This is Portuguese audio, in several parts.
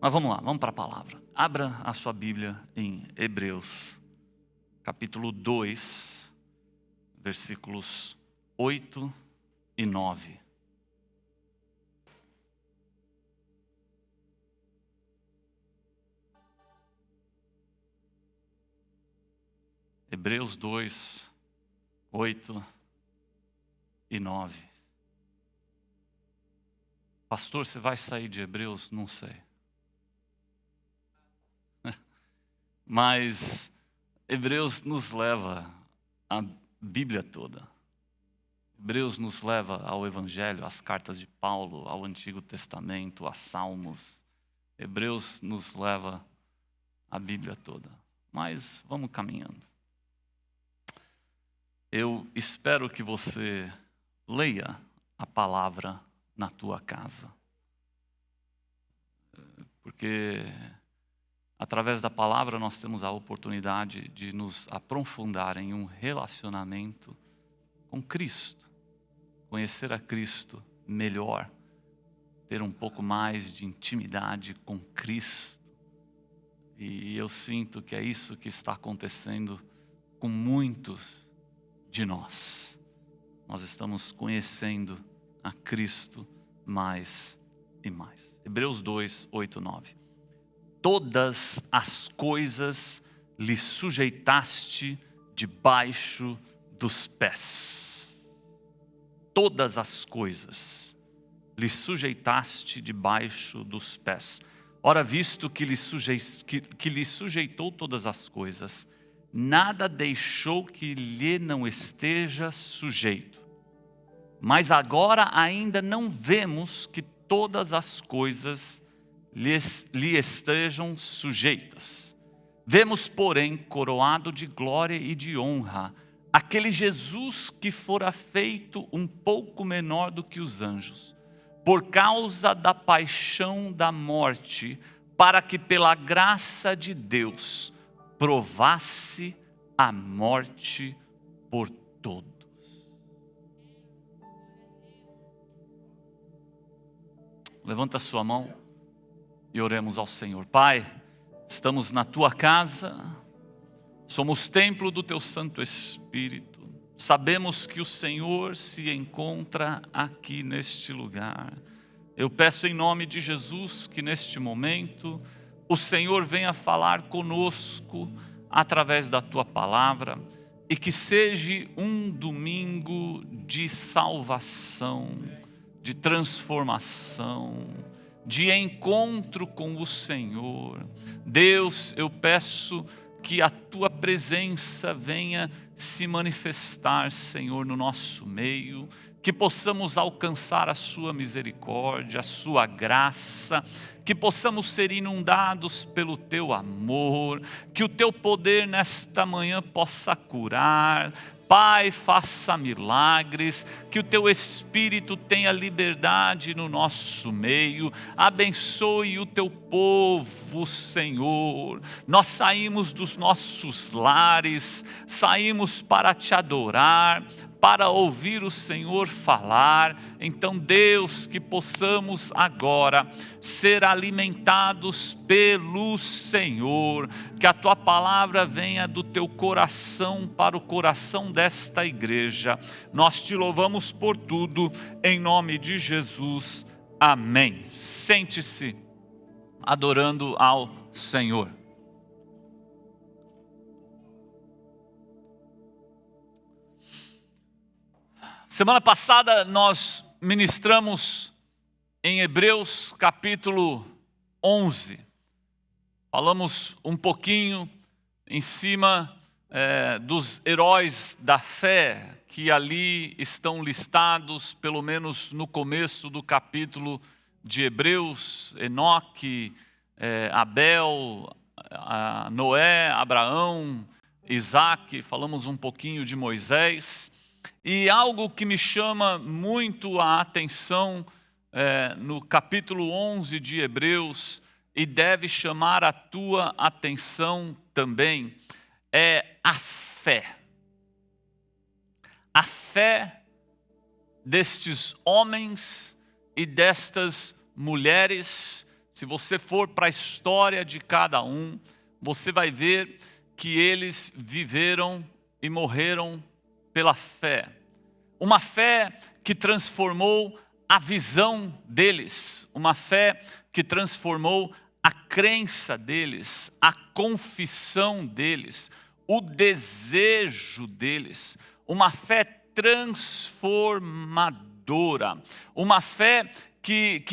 Mas vamos lá, vamos para a palavra. Abra a sua Bíblia em Hebreus, capítulo 2, versículos 8 e 9. Hebreus 2, 8 e 9. Pastor, você vai sair de Hebreus? Não sei. Mas Hebreus nos leva à Bíblia toda. Hebreus nos leva ao Evangelho, às cartas de Paulo, ao Antigo Testamento, a Salmos. Hebreus nos leva à Bíblia toda. Mas vamos caminhando. Eu espero que você leia a palavra na tua casa. Porque através da palavra nós temos a oportunidade de nos aprofundar em um relacionamento com Cristo. Conhecer a Cristo melhor. Ter um pouco mais de intimidade com Cristo. E eu sinto que é isso que está acontecendo com muitos de nós. Nós estamos conhecendo a Cristo mais e mais. Hebreus 2, 8, 9. Todas as coisas lhe sujeitaste debaixo dos pés. Todas as coisas lhe sujeitaste debaixo dos pés. Ora, visto que lhe sujeitou todas as coisas, nada deixou que lhe não esteja sujeito. Mas agora ainda não vemos que todas as coisas lhe estejam sujeitas. Vemos, porém, coroado de glória e de honra, aquele Jesus que fora feito um pouco menor do que os anjos, por causa da paixão da morte, para que pela graça de Deus provasse a morte por todos. Levanta a sua mão e oremos ao Senhor. Pai, estamos na tua casa, somos templo do teu Santo Espírito. Sabemos que o Senhor se encontra aqui neste lugar. Eu peço em nome de Jesus que neste momento o Senhor venha falar conosco através da tua palavra e que seja um domingo de salvação, de transformação, de encontro com o Senhor. Deus, eu peço que a tua presença venha se manifestar, Senhor, no nosso meio, que possamos alcançar a sua misericórdia, a sua graça, que possamos ser inundados pelo teu amor, que o teu poder nesta manhã possa curar. Pai, faça milagres, que o teu Espírito tenha liberdade no nosso meio, abençoe o teu povo, Senhor. Nós saímos dos nossos lares, saímos para te adorar, para ouvir o Senhor falar. Então, Deus, que possamos agora ser alimentados pelo Senhor, que a tua palavra venha do teu coração para o coração desta igreja. Nós te louvamos por tudo, em nome de Jesus. Amém. Sente-se adorando ao Senhor. Semana passada nós ministramos em Hebreus capítulo 11. Falamos um pouquinho em cima dos heróis da fé que ali estão listados, pelo menos no começo do capítulo de Hebreus: Enoque, Abel, Noé, Abraão, Isaac. Falamos um pouquinho de Moisés. E algo que me chama muito a atenção no capítulo 11 de Hebreus, e deve chamar a tua atenção também, é a fé. A fé destes homens e destas mulheres se você for para a história de cada um, você vai ver que eles viveram e morreram pela fé. Uma fé que transformou a visão deles, uma fé que transformou a crença deles, a confissão deles, o desejo deles, uma fé transformadora, uma fé que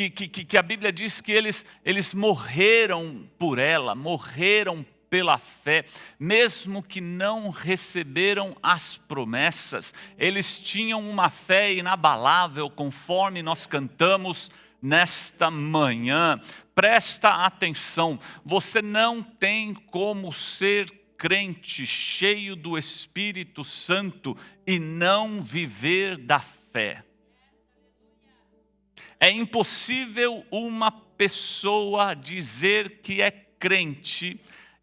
a Bíblia diz que eles morreram por ela, morreram pela fé, mesmo que não receberam as promessas, eles tinham uma fé inabalável, conforme nós cantamos nesta manhã. Presta atenção, você não tem como ser crente, cheio do Espírito Santo e não viver da fé. É impossível uma pessoa dizer que é crente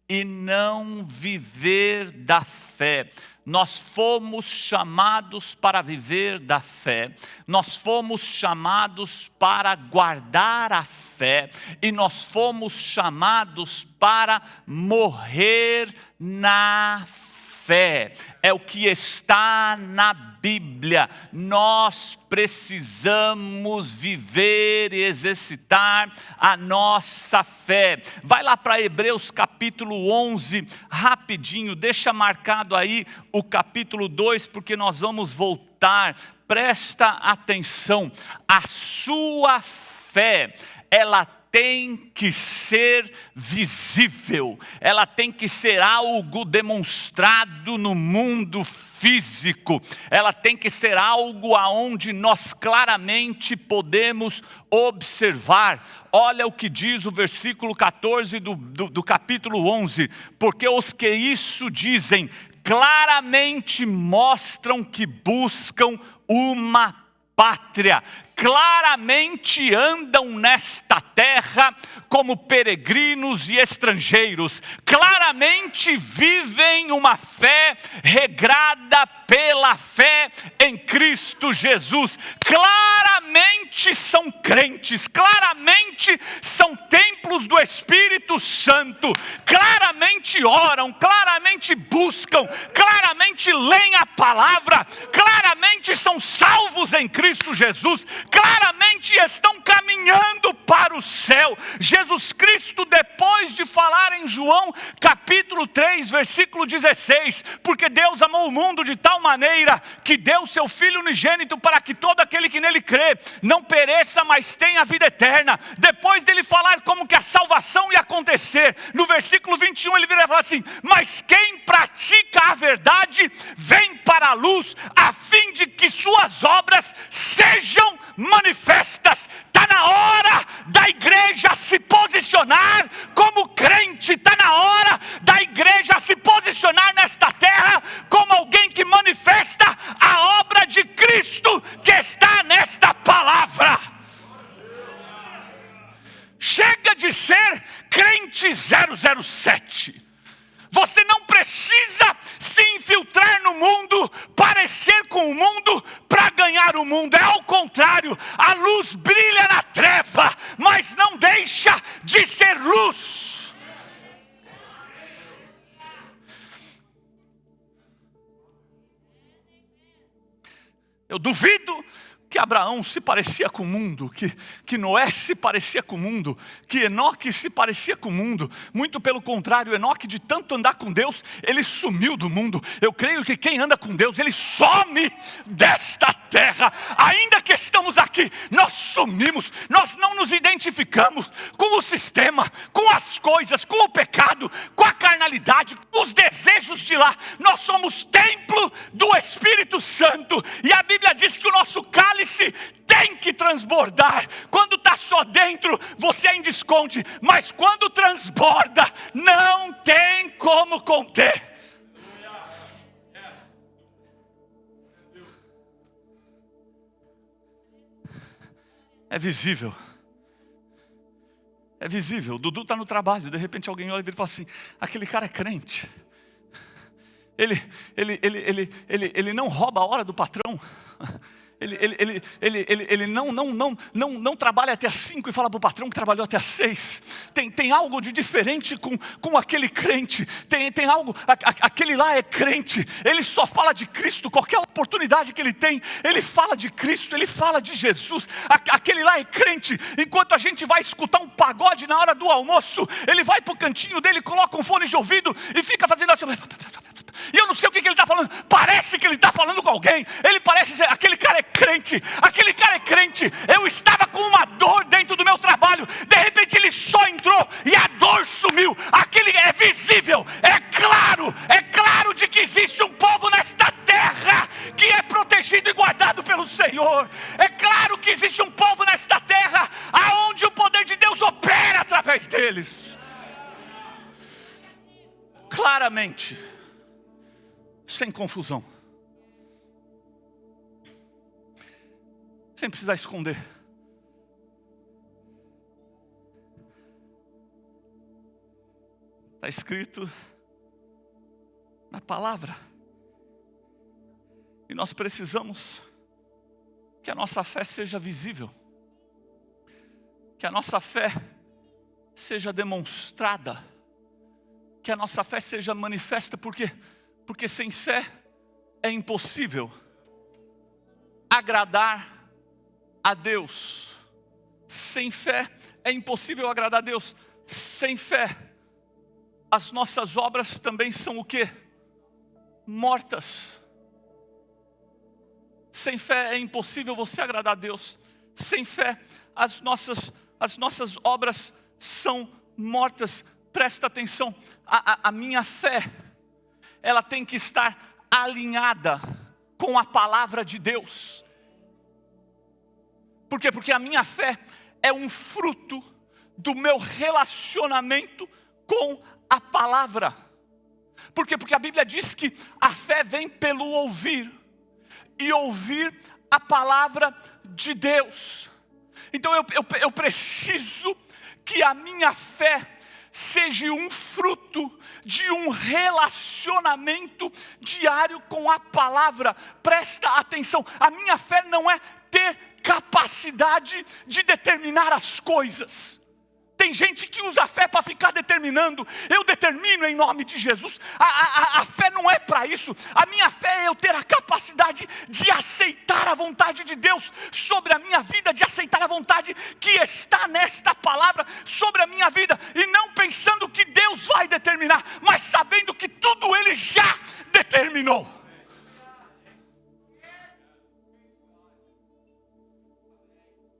e não viver da fé. Nós fomos chamados para viver da fé, nós fomos chamados para guardar a fé, e nós fomos chamados para morrer na fé. É o que está na Bíblia. Nós precisamos viver e exercitar a nossa fé. Vai lá para Hebreus capítulo 11, rapidinho, deixa marcado aí o capítulo 2, porque nós vamos voltar. Presta atenção, a sua fé, ela tem que ser visível, ela tem que ser algo demonstrado no mundo físico, ela tem que ser algo aonde nós claramente podemos observar. Olha o que diz o versículo 14 do capítulo 11, porque os que isso dizem, claramente mostram que buscam uma pátria, claramente andam nesta terra como peregrinos e estrangeiros, claramente vivem uma fé regrada pela fé em Cristo Jesus, claramente são crentes, claramente são templos do Espírito Santo, claramente oram, claramente buscam, claramente leem a palavra, claramente são salvos em Cristo Jesus, claramente estão caminhando para o céu. Jesus Cristo, depois de falar em João capítulo 3, versículo 16, porque Deus amou o mundo de tal maneira que deu seu Filho unigênito para que todo aquele que nele crê não pereça, mas tenha a vida eterna. Depois dele falar como que a salvação ia acontecer, no versículo 21 ele vira e fala assim: mas quem pratica a verdade vem para a luz, a fim de que suas obras sejam manifestas. Está na hora da igreja se posicionar como crente, está na hora da igreja se posicionar nesta terra como alguém que manifesta a obra de Cristo que está nesta palavra. Chega de ser crente 007. Você não precisa se infiltrar no mundo, parecer com o mundo para ganhar o mundo. É ao contrário, a luz brilha na treva, mas não deixa de ser luz. Eu duvido que Abraão se parecia com o mundo, que Noé se parecia com o mundo, que Enoque se parecia com o mundo. Muito pelo contrário, Enoque, de tanto andar com Deus, ele sumiu do mundo. Eu creio que quem anda com Deus, ele some desta terra. Ainda que estamos aqui, nós sumimos, nós não nos identificamos com o sistema, com as coisas, com o pecado, com a carnalidade, com os desejos de lá. Nós somos templo do Espírito Santo, e a Bíblia diz que o nosso cálice tem que transbordar. Quando está só dentro, você ainda esconde, mas quando transborda, não tem como conter. É visível. É visível. O Dudu está no trabalho, de repente alguém olha e fala assim: aquele cara é crente. Ele não rouba a hora do patrão. Ele não trabalha até às 5 e fala para o patrão que trabalhou até às 6. Tem algo de diferente com aquele crente. Tem algo, aquele lá é crente. Ele só fala de Cristo, qualquer oportunidade que ele tem, ele fala de Cristo, ele fala de Jesus. Aquele lá é crente. Enquanto a gente vai escutar um pagode na hora do almoço, ele vai para o cantinho dele, coloca um fone de ouvido e fica fazendo assim. E eu não sei o que ele está falando. Parece que ele está falando com alguém. Ele parece ser, aquele cara é crente. Aquele cara é crente. Eu estava com uma dor dentro do meu trabalho. De repente ele só entrou e a dor sumiu. Aquele é visível. É claro de que existe um povo nesta terra que é protegido e guardado pelo Senhor. É claro que existe um povo nesta terra aonde o poder de Deus opera através deles. Claramente. Sem confusão. Sem precisar esconder. Está escrito na palavra. E nós precisamos que a nossa fé seja visível. Que a nossa fé seja demonstrada. Que a nossa fé seja manifesta. Por quê? Porque sem fé é impossível agradar a Deus. Sem fé é impossível agradar a Deus. Sem fé, as nossas obras também são o quê? Mortas. Sem fé é impossível você agradar a Deus. Sem fé, as nossas obras são mortas. Presta atenção, a minha fé, ela tem que estar alinhada com a palavra de Deus. Por quê? Porque a minha fé é um fruto do meu relacionamento com a palavra. Por quê? Porque a Bíblia diz que a fé vem pelo ouvir, e ouvir a palavra de Deus. Então eu preciso que a minha fé seja um fruto de um relacionamento diário com a palavra. Presta atenção, a minha fé não é ter capacidade de determinar as coisas. Tem gente que usa a fé para ficar determinando. Eu determino em nome de Jesus. A fé não é para isso. A minha fé é eu ter a capacidade de aceitar a vontade de Deus sobre a minha vida, de aceitar a vontade que está nesta palavra sobre a minha vida, e não pensando que Deus vai determinar, mas sabendo que tudo Ele já determinou.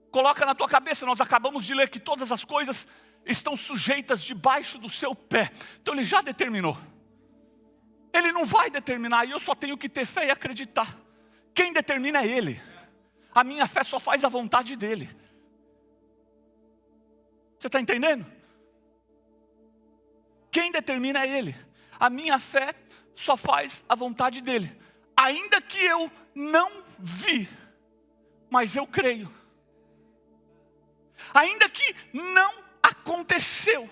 Coloca na tua cabeça, nós acabamos de ler que todas as coisas estão sujeitas debaixo do seu pé. Então Ele já determinou. Ele não vai determinar, e eu só tenho que ter fé e acreditar. Quem determina é Ele. A minha fé só faz a vontade dEle. Você está entendendo? Quem determina é Ele. A minha fé só faz a vontade dEle. Ainda que eu não vi, mas eu creio. Ainda que não aconteceu,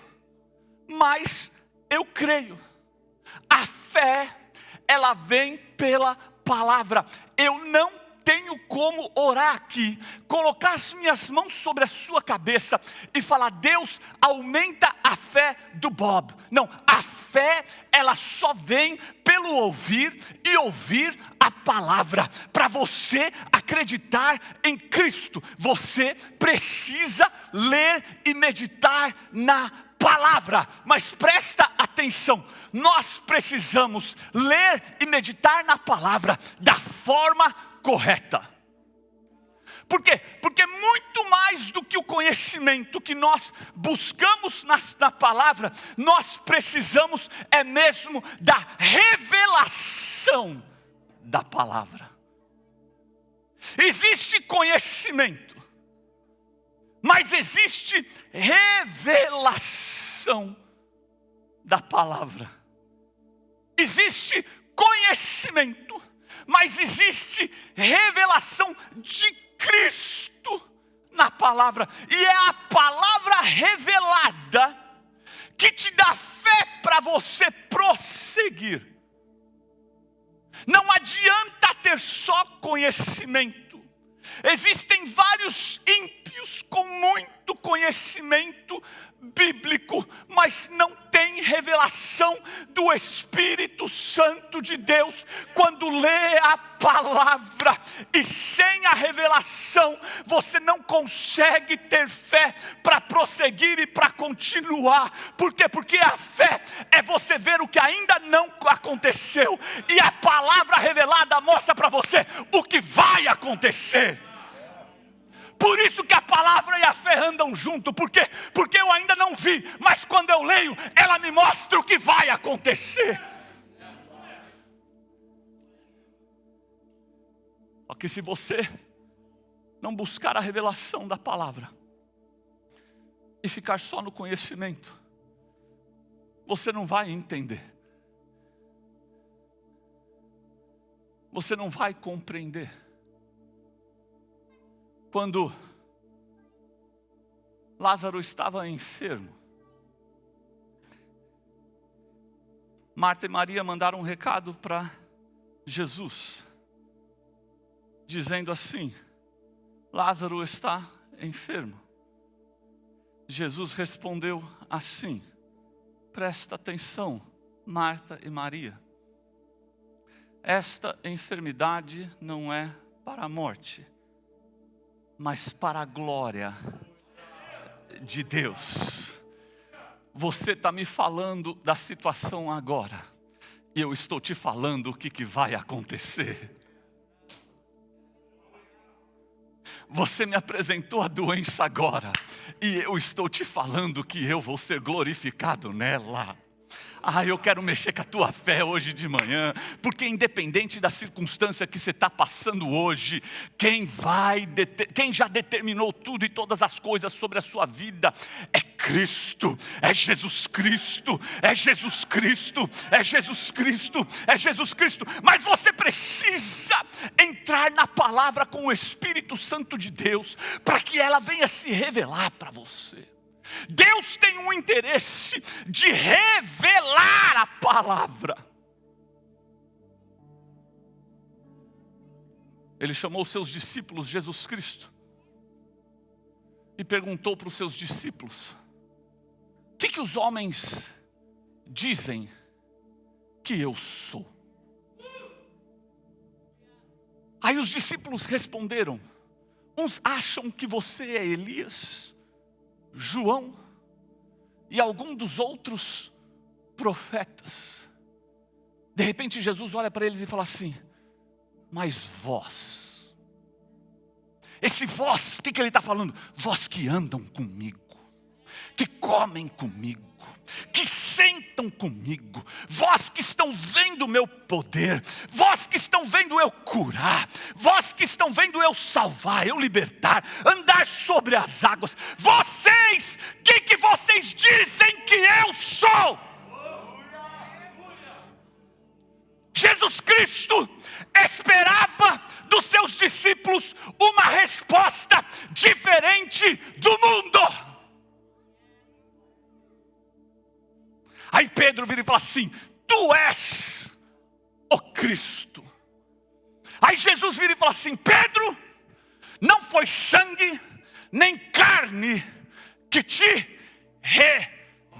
mas eu creio. A fé, ela vem pela palavra. Eu não tenho como orar aqui, colocar as minhas mãos sobre a sua cabeça e falar: Deus, aumenta a fé do Bob. Não, a fé, ela só vem pelo ouvir e ouvir a palavra. Para você acreditar em Cristo, você precisa ler e meditar na palavra. Mas presta atenção, nós precisamos ler e meditar na palavra da forma correta. Por quê? Porque muito mais do que o conhecimento que nós buscamos na palavra, nós precisamos mesmo da revelação da palavra. Existe conhecimento, mas existe revelação da palavra. Existe conhecimento, mas existe revelação de Cristo na palavra. E é a palavra revelada que te dá fé para você prosseguir. Não adianta ter só conhecimento. Existem vários ímpios com muito conhecimento bíblico, mas não tem revelação do Espírito Santo de Deus quando lê a palavra. E sem a revelação você não consegue ter fé para prosseguir e para continuar. Por quê? Porque a fé é você ver o que ainda não aconteceu, e a palavra revelada mostra para você o que vai acontecer. Por isso que a palavra e a fé andam junto. Por quê? Porque eu ainda não vi, mas quando eu leio, ela me mostra o que vai acontecer. Só que se você não buscar a revelação da palavra e ficar só no conhecimento, você não vai entender. Você não vai compreender. Quando Lázaro estava enfermo, Marta e Maria mandaram um recado para Jesus, dizendo assim: Lázaro está enfermo. Jesus respondeu assim: presta atenção, Marta e Maria. Esta enfermidade não é para a morte, mas para a glória de Deus. Você está me falando da situação agora, e eu estou te falando o que vai acontecer. Você me apresentou a doença agora, e eu estou te falando que eu vou ser glorificado nela. Eu quero mexer com a tua fé hoje de manhã, porque independente da circunstância que você está passando hoje, quem já determinou tudo e todas as coisas sobre a sua vida é Cristo, é Jesus Cristo, é Jesus Cristo, é Jesus Cristo, é Jesus Cristo. Mas você precisa entrar na palavra com o Espírito Santo de Deus, para que ela venha se revelar para você. Deus tem um interesse de revelar a palavra. Ele chamou os seus discípulos, Jesus Cristo, e perguntou para os seus discípulos: o que os homens dizem que eu sou? Aí os discípulos responderam: uns acham que você é Elias, João e algum dos outros profetas. De repente Jesus olha para eles e fala assim: mas vós, esse vós, o que ele está falando? Vós que andam comigo, que comem comigo, que sentam comigo, vós que estão vendo o meu poder, vós que estão vendo eu curar, vós que estão vendo eu salvar, eu libertar, andar sobre as águas, vocês, o que vocês dizem que eu sou? Jesus Cristo esperava dos seus discípulos uma resposta diferente do mundo. Aí Pedro vira e fala assim: tu és o Cristo. Aí Jesus vira e fala assim: Pedro, não foi sangue nem carne que te revelou,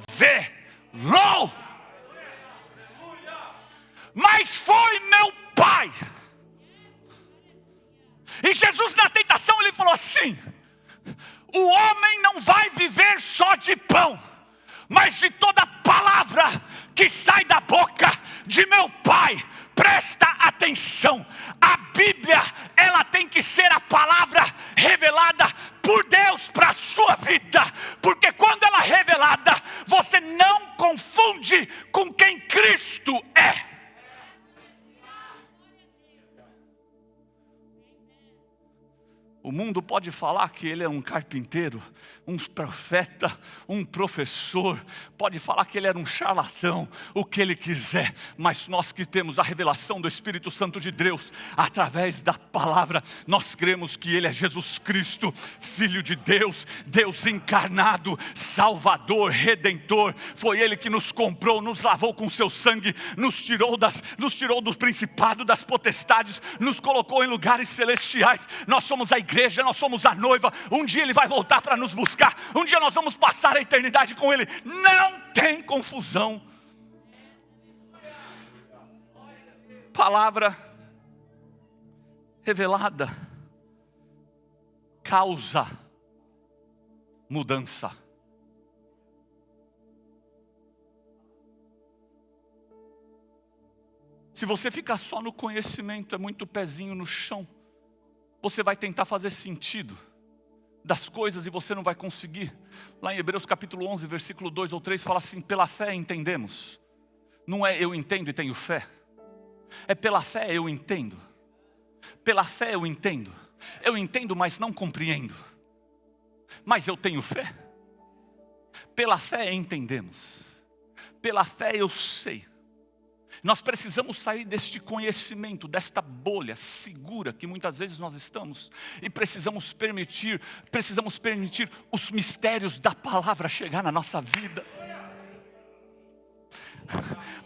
mas foi meu Pai. E Jesus, na tentação, ele falou assim: o homem não vai viver só de pão, mas de toda palavra que sai da boca de meu Pai. Presta atenção, a Bíblia, ela tem que ser a palavra revelada por Deus para a sua vida, porque quando ela é revelada, você não confunde com quem Cristo é. O mundo pode falar que ele é um carpinteiro, um profeta, um professor, pode falar que ele era um charlatão, o que ele quiser, mas nós que temos a revelação do Espírito Santo de Deus, através da palavra, nós cremos que ele é Jesus Cristo, Filho de Deus, Deus encarnado, Salvador, Redentor. Foi ele que nos comprou, nos lavou com seu sangue, nos tirou do principado, das potestades, nos colocou em lugares celestiais. Nós somos a igreja, nós somos a noiva. Um dia ele vai voltar para nos buscar, um dia nós vamos passar a eternidade com ele. Não tem confusão. Palavra revelada causa mudança. Se você ficar só no conhecimento, é muito pezinho no chão, você vai tentar fazer sentido das coisas e você não vai conseguir. Lá em Hebreus capítulo 11, versículo 2 ou 3, fala assim: pela fé entendemos. Não é eu entendo e tenho fé. É pela fé eu entendo. Pela fé eu entendo. Eu entendo, mas não compreendo. Mas eu tenho fé. Pela fé entendemos. Pela fé eu sei. Nós precisamos sair deste conhecimento, desta bolha segura que muitas vezes nós estamos, e precisamos permitir os mistérios da palavra chegar na nossa vida.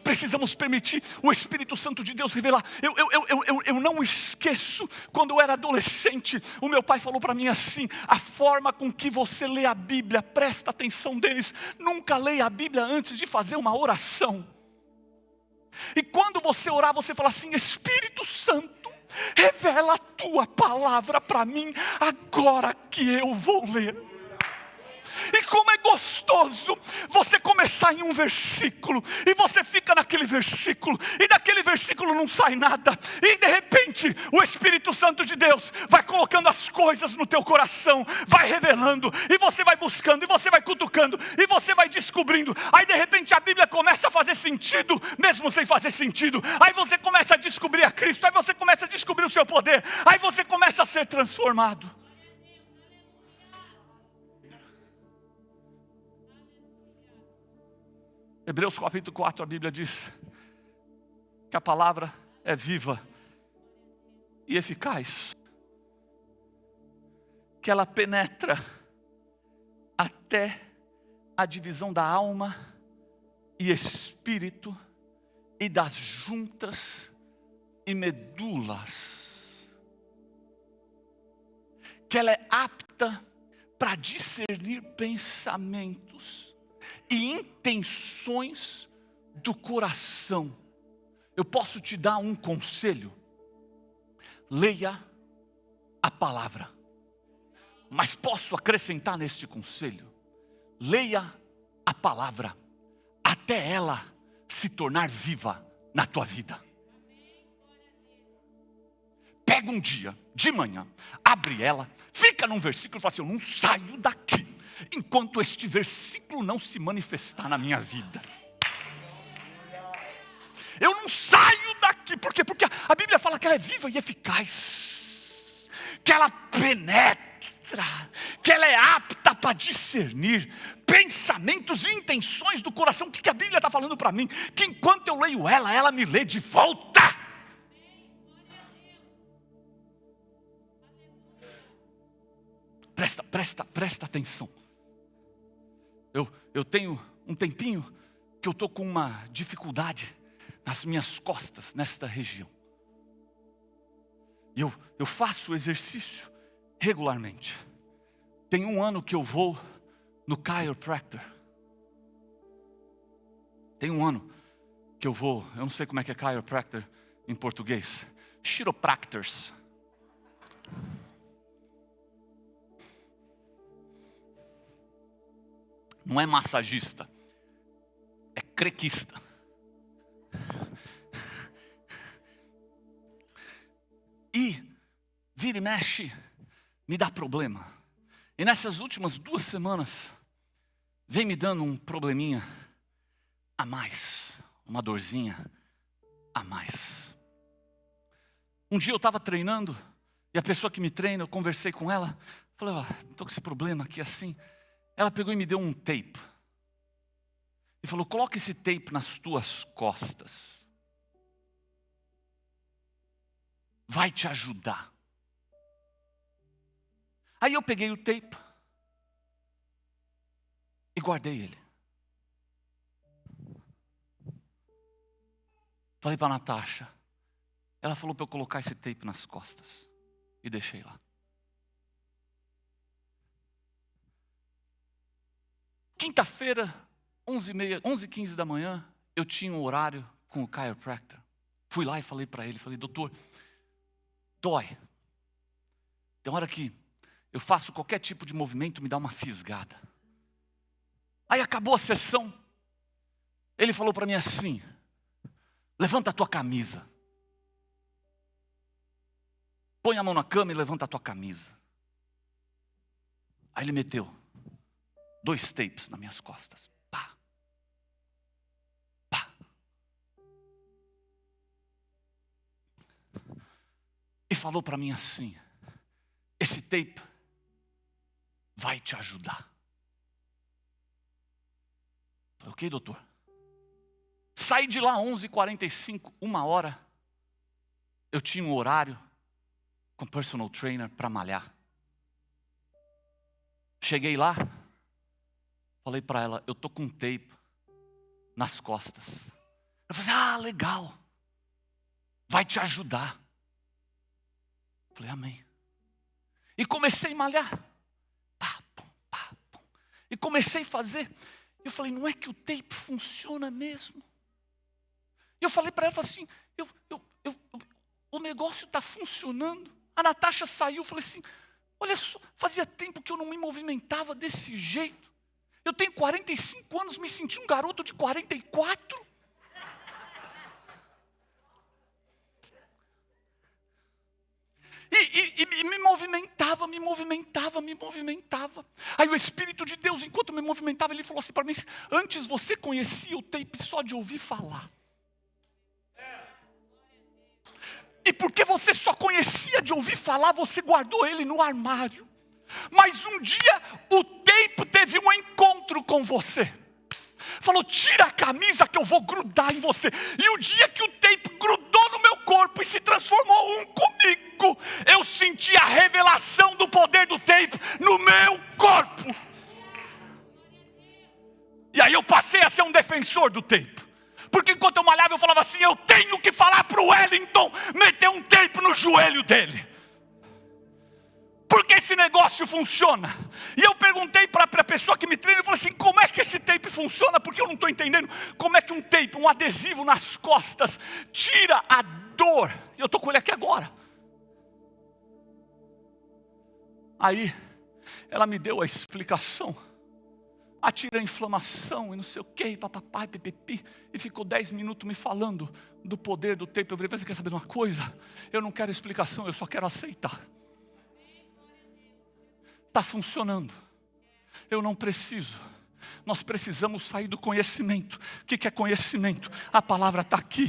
Precisamos permitir o Espírito Santo de Deus revelar. Eu não esqueço, quando eu era adolescente, o meu pai falou para mim assim: a forma com que você lê a Bíblia, presta atenção deles, nunca leia a Bíblia antes de fazer uma oração. E quando você orar, você fala assim: Espírito Santo, revela a tua palavra para mim, agora que eu vou ler. E como é gostoso você começar em um versículo, e você fica naquele versículo, e daquele versículo não sai nada, e de repente o Espírito Santo de Deus vai colocando as coisas no teu coração, vai revelando, e você vai buscando, e você vai cutucando, e você vai descobrindo. Aí de repente a Bíblia começa a fazer sentido, mesmo sem fazer sentido. Aí você começa a descobrir a Cristo, aí você começa a descobrir o seu poder, aí você começa a ser transformado. Hebreus capítulo 4, a Bíblia diz que a palavra é viva e eficaz, que ela penetra até a divisão da alma e espírito, e das juntas e medulas, que ela é apta para discernir pensamentos e intenções do coração. Eu posso te dar um conselho: leia a palavra. Mas posso acrescentar neste conselho: leia a palavra até ela se tornar viva na tua vida. Pega um dia, de manhã, abre ela, fica num versículo e fala assim: eu não saio daqui enquanto este versículo não se manifestar na minha vida. Eu não saio daqui, por quê? Porque a Bíblia fala que ela é viva e eficaz, que ela penetra, que ela é apta para discernir pensamentos e intenções do coração. O que a Bíblia está falando para mim? Que enquanto eu leio ela me lê de volta. Presta atenção. Eu tenho um tempinho que eu estou com uma dificuldade nas minhas costas, nesta região. E eu faço exercício regularmente. Tem um ano que eu vou no chiropractor. Tem um ano que eu vou, eu não sei como é que é chiropractor em português. Chiropractors. Não é massagista, é crequista. E vira e mexe, me dá problema. E nessas últimas 2 semanas, vem me dando um probleminha a mais, uma dorzinha a mais. Um dia eu estava treinando, E a pessoa que me treina, eu conversei com ela, falei, ó, estou com esse problema aqui assim. Ela pegou e me deu um tape. E falou, coloca esse tape nas tuas costas. Vai te ajudar. Aí eu peguei o tape e guardei ele. Falei para a Natasha. Ela falou para eu colocar esse tape nas costas. E deixei lá. Quinta-feira, 11h15 da manhã, eu tinha um horário com o chiropractor. Fui lá e falei para ele, falei, doutor, dói. Tem hora que eu faço qualquer tipo de movimento, me dá uma fisgada. Aí acabou a sessão. Ele falou para mim assim, levanta a tua camisa. Põe a mão na cama e levanta a tua camisa. Aí ele meteu 2 tapes nas minhas costas. Pá. Pá. E falou para mim assim, esse tape vai te ajudar. Falei, ok, doutor. Saí de lá 11h45, 1h. Eu tinha um horário com personal trainer para malhar. Cheguei lá, falei para ela, eu tô com tape nas costas. Eu falei, legal, vai te ajudar. Falei, amém. E comecei a malhar. Pá, pum, pá, pum. E comecei a fazer. Eu falei, não é que o tape funciona mesmo? Eu falei para ela, falei assim, o negócio está funcionando. A Natasha saiu, falei assim, olha só, fazia tempo que eu não me movimentava desse jeito. Eu tenho 45 anos, me senti um garoto de 44. E me movimentava. Aí o Espírito de Deus, enquanto me movimentava, ele falou assim para mim, antes você conhecia o tape só de ouvir falar. E porque você só conhecia de ouvir falar, você guardou ele no armário. Mas um dia o tape teve um encontro com você. Falou, tira a camisa que eu vou grudar em você. E o dia que o tape grudou no meu corpo e se transformou um comigo, eu senti a revelação do poder do tape no meu corpo. E aí eu passei a ser um defensor do tape. Porque enquanto eu malhava, eu falava assim, eu tenho que falar para o Wellington meter um tape no joelho dele. Porque esse negócio funciona. E eu perguntei para a pessoa que me treina, eu falei assim, como é que esse tape funciona? Porque eu não estou entendendo como é que um tape, um adesivo nas costas, tira a dor. E eu estou com ele aqui agora. Aí, ela me deu a explicação. Tira a inflamação e não sei o que, papapá, pipipi. E ficou 10 minutos me falando do poder do tape. Eu falei, você quer saber de uma coisa? Eu não quero explicação, eu só quero aceitar. Está funcionando. Eu não preciso. Nós precisamos sair do conhecimento. O que é conhecimento? A palavra está aqui.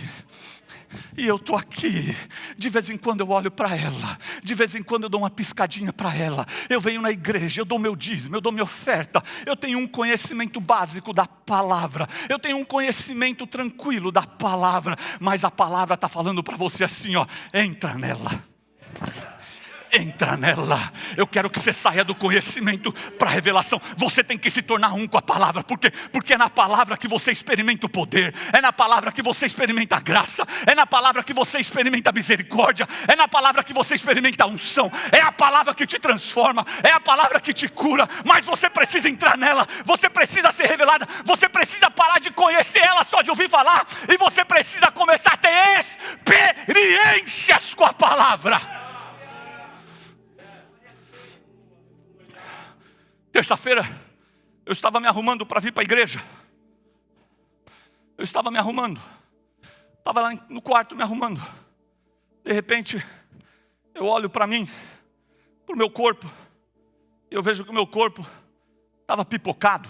E eu estou aqui. De vez em quando eu olho para ela. De vez em quando eu dou uma piscadinha para ela. Eu venho na igreja, eu dou meu dízimo, eu dou minha oferta. Eu tenho um conhecimento básico da palavra. Eu tenho um conhecimento tranquilo da palavra. Mas a palavra está falando para você assim, ó, entra nela. Entra nela. Eu quero que você saia do conhecimento para a revelação. Você tem que se tornar um com a palavra. Por quê? Porque é na palavra que você experimenta o poder. É na palavra que você experimenta a graça. É na palavra que você experimenta a misericórdia. É na palavra que você experimenta a unção. É a palavra que te transforma. É a palavra que te cura. Mas você precisa entrar nela. Você precisa ser revelada. Você precisa parar de conhecer ela só de ouvir falar. E você precisa começar a ter experiências com a palavra. Terça-feira, eu estava me arrumando para vir para a igreja. Eu estava me arrumando. Estava lá no quarto me arrumando. De repente, eu olho para mim, para o meu corpo. E eu vejo que o meu corpo estava pipocado.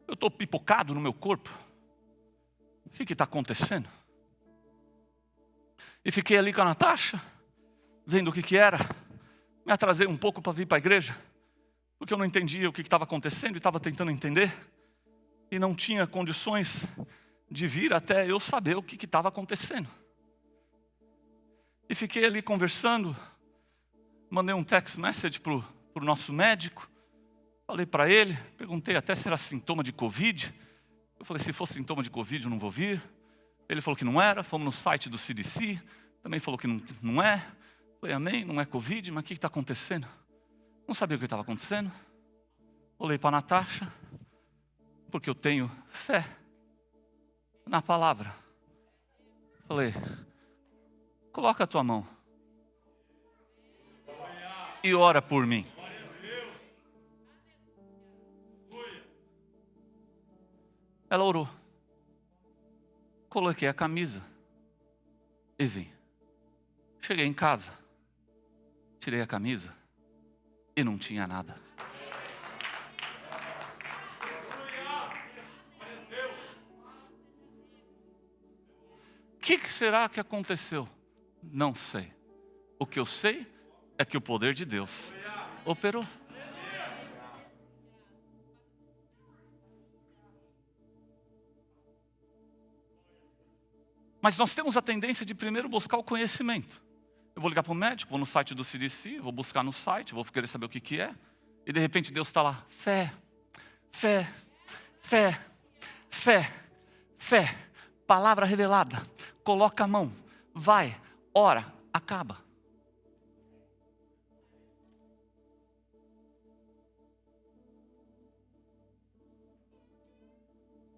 Eu estou pipocado no meu corpo. O que está acontecendo? E fiquei ali com a Natasha, vendo o que era. Me atrasei um pouco para vir para a igreja, porque eu não entendia o que estava acontecendo e estava tentando entender. E não tinha condições de vir até eu saber o que estava acontecendo. E fiquei ali conversando, mandei um text message para o nosso médico, falei para ele, perguntei até se era sintoma de Covid. Eu falei, se for sintoma de Covid eu não vou vir. Ele falou que não era, fomos no site do CDC, também falou que não é. Falei, amém, não é Covid, mas o que está acontecendo? Não sabia o que estava acontecendo. Olhei para a Natasha, porque eu tenho fé na palavra. Falei, coloca a tua mão e ora por mim. Ela orou. Coloquei a camisa e vim. Cheguei em casa, tirei a camisa e não tinha nada. O que será que aconteceu? Não sei. O que eu sei é que o poder de Deus operou. Mas nós temos a tendência de primeiro buscar o conhecimento. Eu vou ligar para o médico, vou no site do CDC, vou buscar no site, vou querer saber o que é. E de repente Deus está lá, fé, fé, fé, fé, fé, palavra revelada, coloca a mão, vai, ora, acaba.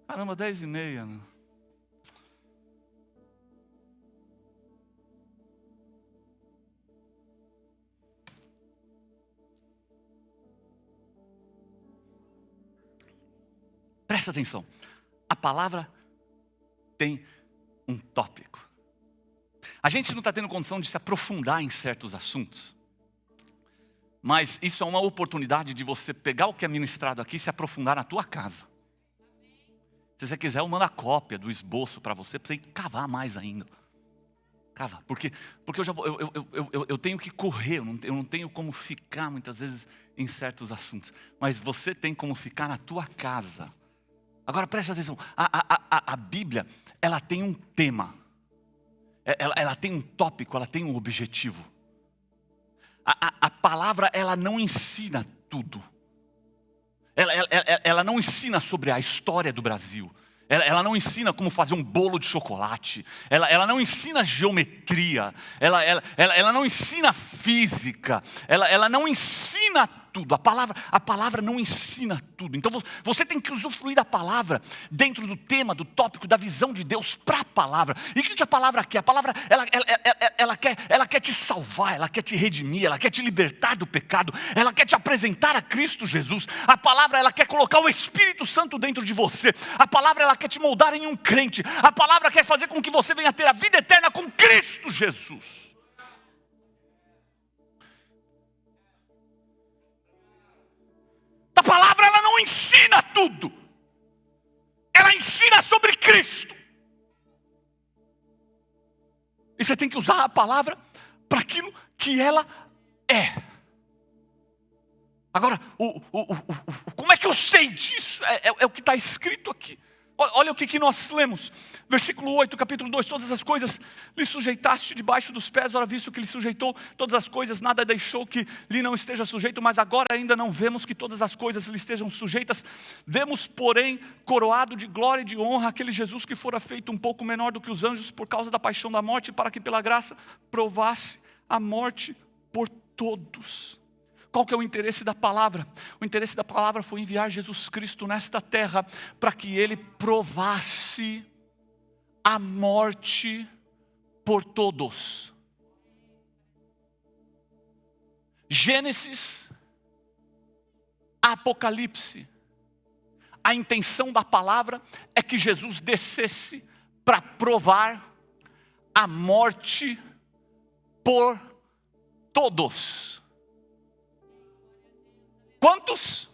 Caramba, 10h30, meu. Presta atenção, a palavra tem um tópico. A gente não está tendo condição de se aprofundar em certos assuntos, mas isso é uma oportunidade de você pegar o que é ministrado aqui e se aprofundar na tua casa. Se você quiser, eu mando a cópia do esboço para você ir cavar mais ainda. Cava, porque eu tenho que correr, eu não tenho como ficar muitas vezes em certos assuntos, mas você tem como ficar na tua casa. Agora presta atenção, a Bíblia, ela tem um tema, ela tem um tópico, ela tem um objetivo. A palavra, ela não ensina tudo. Ela não ensina sobre a história do Brasil. Ela não ensina como fazer um bolo de chocolate. Ela não ensina geometria. Ela não ensina física. Ela não ensina tudo. A palavra não ensina tudo. Então você tem que usufruir da palavra dentro do tema, do tópico, da visão de Deus para a palavra. E o que a palavra quer? A palavra ela quer te salvar, ela quer te redimir, ela quer te libertar do pecado, ela quer te apresentar a Cristo Jesus. A palavra, ela quer colocar o Espírito Santo dentro de você. A palavra, ela quer te moldar em um crente. A palavra quer fazer com que você venha ter a vida eterna com Cristo Jesus. A palavra, ela não ensina tudo. Ela ensina sobre Cristo. E você tem que usar a palavra para aquilo que ela é. Agora, como é que eu sei disso? É o que está escrito aqui. Olha o que nós lemos. Versículo 8, capítulo 2. Todas as coisas lhe sujeitaste debaixo dos pés. Ora, visto que lhe sujeitou todas as coisas, nada deixou que lhe não esteja sujeito. Mas agora ainda não vemos que todas as coisas lhe estejam sujeitas. Vemos, porém, coroado de glória e de honra aquele Jesus que fora feito um pouco menor do que os anjos por causa da paixão da morte, para que pela graça provasse a morte por todos. Qual que é o interesse da palavra? O interesse da palavra foi enviar Jesus Cristo nesta terra para que Ele provasse a morte por todos. Gênesis, Apocalipse. A intenção da palavra é que Jesus descesse para provar a morte por todos. Quantos?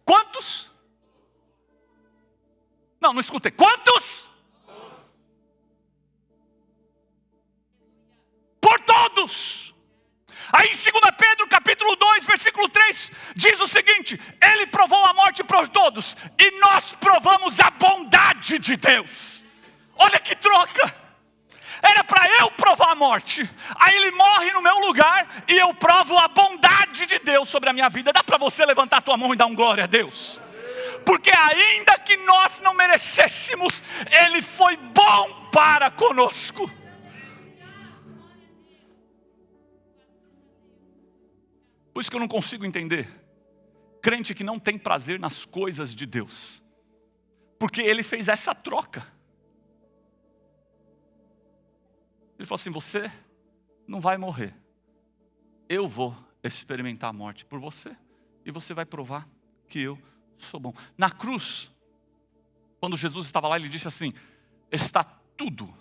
Quantos? Não escutei. Quantos? todos. Aí em 2 Pedro capítulo 2, versículo 3, diz o seguinte: ele provou a morte por todos, e nós provamos a bondade de Deus. Olha que troca! Era para eu provar a morte, aí ele morre no meu lugar, e eu provo a bondade de Deus sobre a minha vida. Dá para você levantar a tua mão e dar um glória a Deus? Porque ainda que nós não merecêssemos, ele foi bom para conosco. Por isso que eu não consigo entender crente que não tem prazer nas coisas de Deus, porque ele fez essa troca. Ele falou assim: você não vai morrer, eu vou experimentar a morte por você, e você vai provar que eu sou bom. Na cruz, quando Jesus estava lá, ele disse assim: está tudo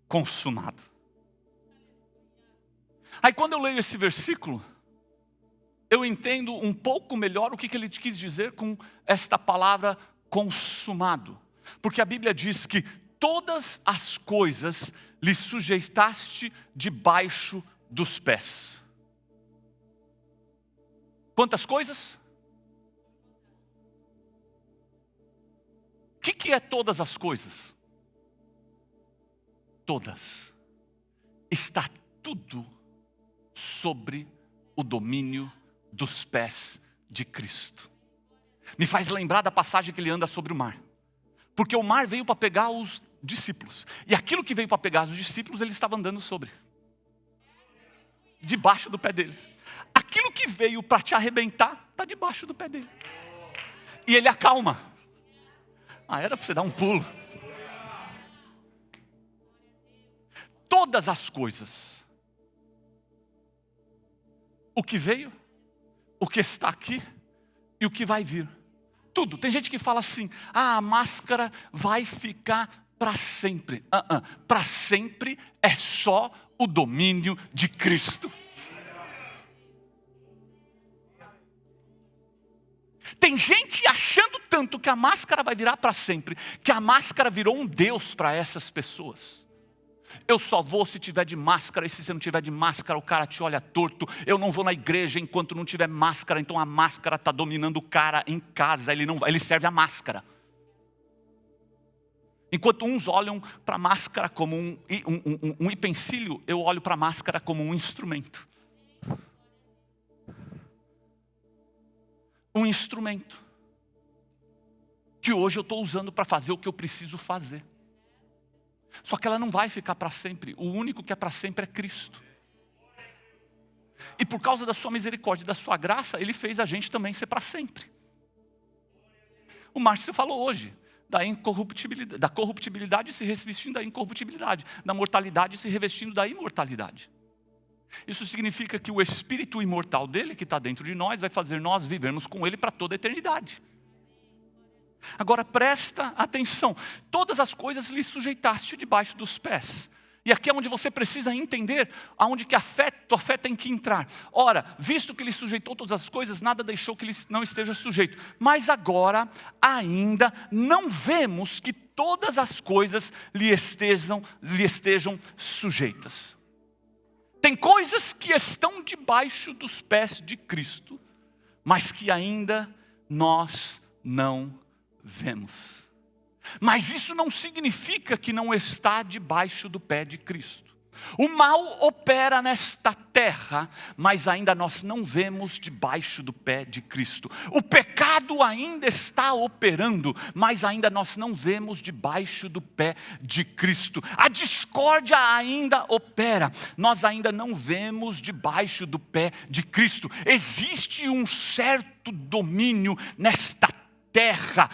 consumado. Aí quando eu leio esse versículo, eu entendo um pouco melhor o que ele quis dizer com esta palavra consumado. Porque a Bíblia diz que todas as coisas lhe sujeitaste debaixo dos pés. Quantas coisas? O que é todas as coisas? Todas. Está tudo sobre o domínio dos pés de Cristo. Me faz lembrar da passagem que ele anda sobre o mar. Porque o mar veio para pegar os discípulos. E aquilo que veio para pegar os discípulos, ele estava andando sobre. Debaixo do pé dele. Aquilo que veio para te arrebentar, está debaixo do pé dele. E ele acalma. Era para você dar um pulo. Todas as coisas. O que veio, o que está aqui e o que vai vir. Tudo. Tem gente que fala assim: a máscara vai ficar para sempre. Para sempre é só o domínio de Cristo. Tem gente achando tanto que a máscara vai virar para sempre, que a máscara virou um Deus para essas pessoas. Eu só vou se tiver de máscara, e se você não tiver de máscara, o cara te olha torto. Eu não vou na igreja enquanto não tiver máscara, então a máscara está dominando o cara em casa, ele serve a máscara. Enquanto uns olham para a máscara como um utensílio, eu olho para a máscara como um instrumento. Um instrumento que hoje eu estou usando para fazer o que eu preciso fazer. Só que ela não vai ficar para sempre. O único que é para sempre é Cristo. E por causa da sua misericórdia e da sua graça, Ele fez a gente também ser para sempre. O Márcio falou hoje da corruptibilidade se revestindo da incorruptibilidade, da mortalidade se revestindo da imortalidade. Isso significa que o espírito imortal dele, que está dentro de nós, vai fazer nós vivermos com ele para toda a eternidade. Agora presta atenção, todas as coisas lhe sujeitaste debaixo dos pés. E aqui é onde você precisa entender aonde que tua fé tem que entrar. Ora, visto que ele sujeitou todas as coisas, nada deixou que ele não esteja sujeito. Mas agora ainda não vemos que todas as coisas lhe estejam sujeitas. Tem coisas que estão debaixo dos pés de Cristo, mas que ainda nós não vemos. Mas isso não significa que não está debaixo do pé de Cristo. O mal opera nesta terra, mas ainda nós não vemos debaixo do pé de Cristo. O pecado ainda está operando, mas ainda nós não vemos debaixo do pé de Cristo. A discórdia ainda opera, nós ainda não vemos debaixo do pé de Cristo. Existe um certo domínio nesta terra,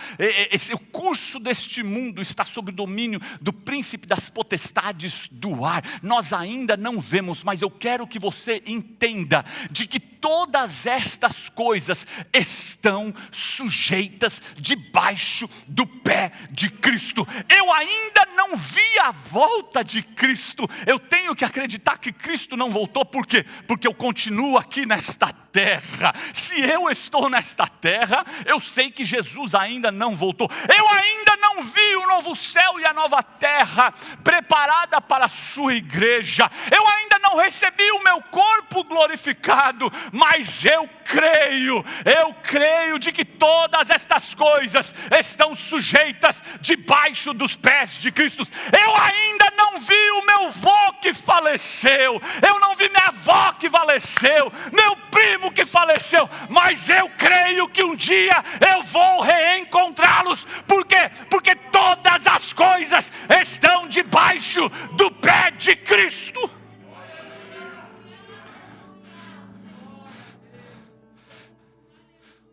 o curso deste mundo está sob o domínio do príncipe das potestades do ar. Nós ainda não vemos, mas eu quero que você entenda de que todas estas coisas estão sujeitas debaixo do pé de Cristo. Eu ainda não vi a volta de Cristo. Eu tenho que acreditar que Cristo não voltou. Por quê? Porque eu continuo aqui nesta terra. Se eu estou nesta terra, eu sei que Jesus ainda não voltou. Eu ainda não não vi o novo céu e a nova terra preparada para a sua igreja. Eu ainda não recebi o meu corpo glorificado, mas eu creio de que todas estas coisas estão sujeitas debaixo dos pés de Cristo. Eu ainda não vi o meu avô que faleceu, eu não vi minha avó que faleceu, meu primo que faleceu, mas eu creio que um dia eu vou reencontrá-los. Por quê? Porque todas as coisas estão debaixo do pé de Cristo.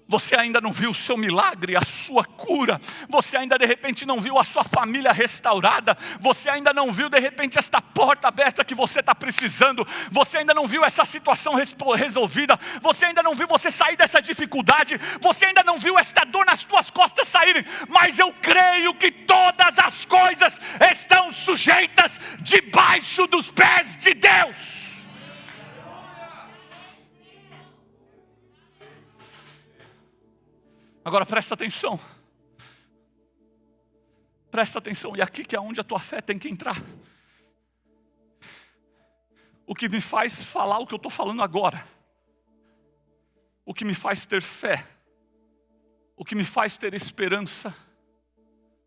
Você ainda não viu o seu milagre, a sua cura. Você ainda de repente não viu a sua família restaurada. Você ainda não viu de repente esta porta aberta que você está precisando. Você ainda não viu essa situação resolvida. Você ainda não viu você sair dessa dificuldade. Você ainda não viu esta dor nas tuas costas saírem. Mas eu creio que todas as coisas estão sujeitas debaixo dos pés de Deus. Agora presta atenção. Presta atenção. E aqui que é onde a tua fé tem que entrar. O que me faz falar o que eu estou falando agora. O que me faz ter fé. O que me faz ter esperança.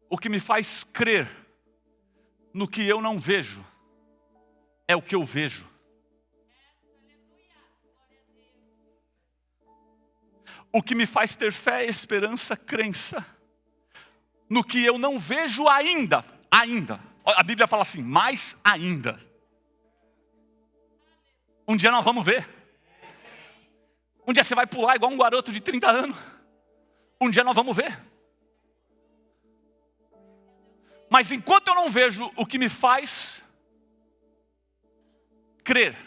O que me faz crer no que eu não vejo. É o que eu vejo. O que me faz ter fé, esperança, crença, no que eu não vejo ainda. A Bíblia fala assim, mais ainda. Um dia nós vamos ver. Um dia você vai pular igual um garoto de 30 anos. Um dia nós vamos ver. Mas enquanto eu não vejo, o que me faz crer,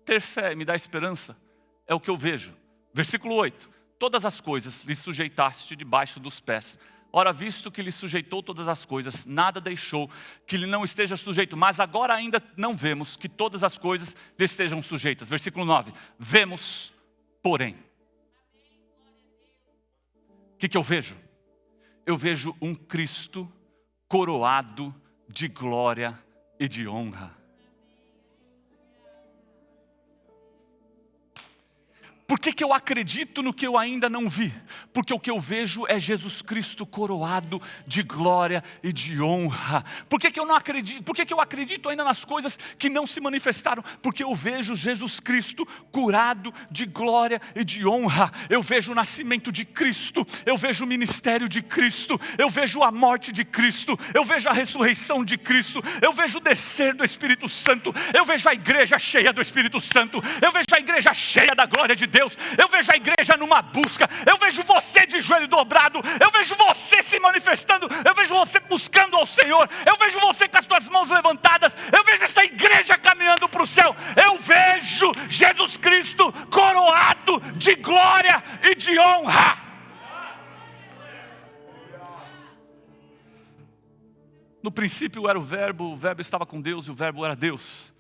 ter fé, me dá esperança, é o que eu vejo. Versículo 8, todas as coisas lhe sujeitaste debaixo dos pés. Ora, visto que lhe sujeitou todas as coisas, nada deixou que lhe não esteja sujeito. Mas agora ainda não vemos que todas as coisas lhe estejam sujeitas. Versículo 9, vemos, porém. O que eu vejo? Eu vejo um Cristo coroado de glória e de honra. Por que eu acredito no que eu ainda não vi? Porque o que eu vejo é Jesus Cristo coroado de glória e de honra. Por que eu não acredito? Por que eu acredito ainda nas coisas que não se manifestaram? Porque eu vejo Jesus Cristo curado de glória e de honra. Eu vejo o nascimento de Cristo, eu vejo o ministério de Cristo, eu vejo a morte de Cristo, eu vejo a ressurreição de Cristo, eu vejo o descer do Espírito Santo, eu vejo a igreja cheia do Espírito Santo, eu vejo a igreja cheia da glória de Deus. Eu vejo a igreja numa busca, eu vejo você de joelho dobrado, eu vejo você se manifestando, eu vejo você buscando ao Senhor, eu vejo você com as suas mãos levantadas, eu vejo essa igreja caminhando para o céu, eu vejo Jesus Cristo coroado de glória e de honra. No princípio era o verbo estava com Deus e o verbo era Deus,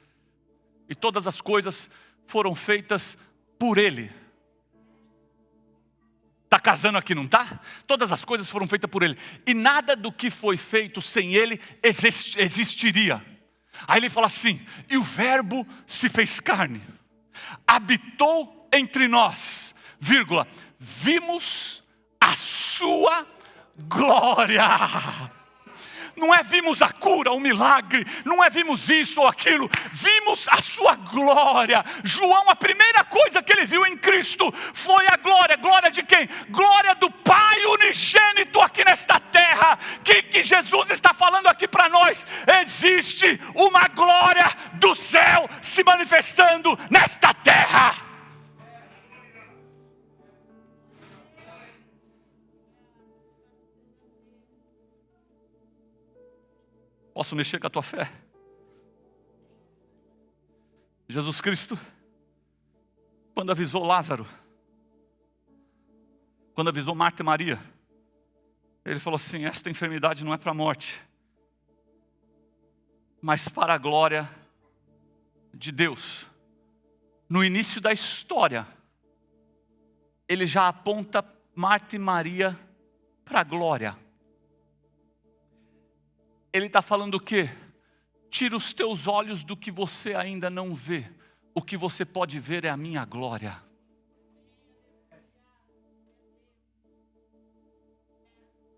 e todas as coisas foram feitas por Ele. Está casando aqui, não está? Todas as coisas foram feitas por Ele. E nada do que foi feito sem Ele existiria. Aí ele fala assim, e o verbo se fez carne, habitou entre nós, vírgula, vimos a sua glória. Não é vimos a cura, o milagre, não é vimos isso ou aquilo, vimos a sua glória. João, a primeira coisa que ele viu em Cristo foi a glória. Glória de quem? Glória do Pai unigênito aqui nesta terra. Que Jesus está falando aqui para nós? Existe uma glória do céu se manifestando nesta terra. Posso mexer com a tua fé? Jesus Cristo, quando avisou Lázaro, quando avisou Marta e Maria, ele falou assim, esta enfermidade não é para a morte, mas para a glória de Deus. No início da história, ele já aponta Marta e Maria para a glória. Ele está falando o quê? Tira os teus olhos do que você ainda não vê. O que você pode ver é a minha glória.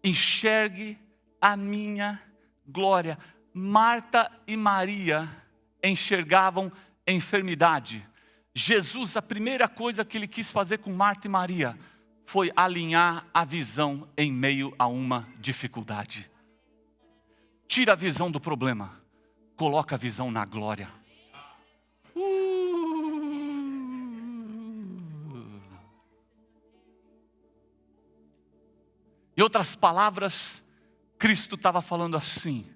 Enxergue a minha glória. Marta e Maria enxergavam enfermidade. Jesus, a primeira coisa que ele quis fazer com Marta e Maria foi alinhar a visão em meio a uma dificuldade. Tira a visão do problema, coloca a visão na glória. Em outras palavras, Cristo estava falando assim: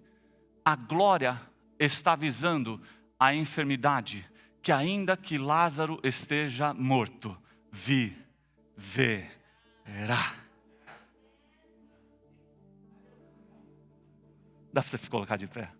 a glória está visando a enfermidade, que ainda que Lázaro esteja morto, viverá. Dá para você colocar de pé?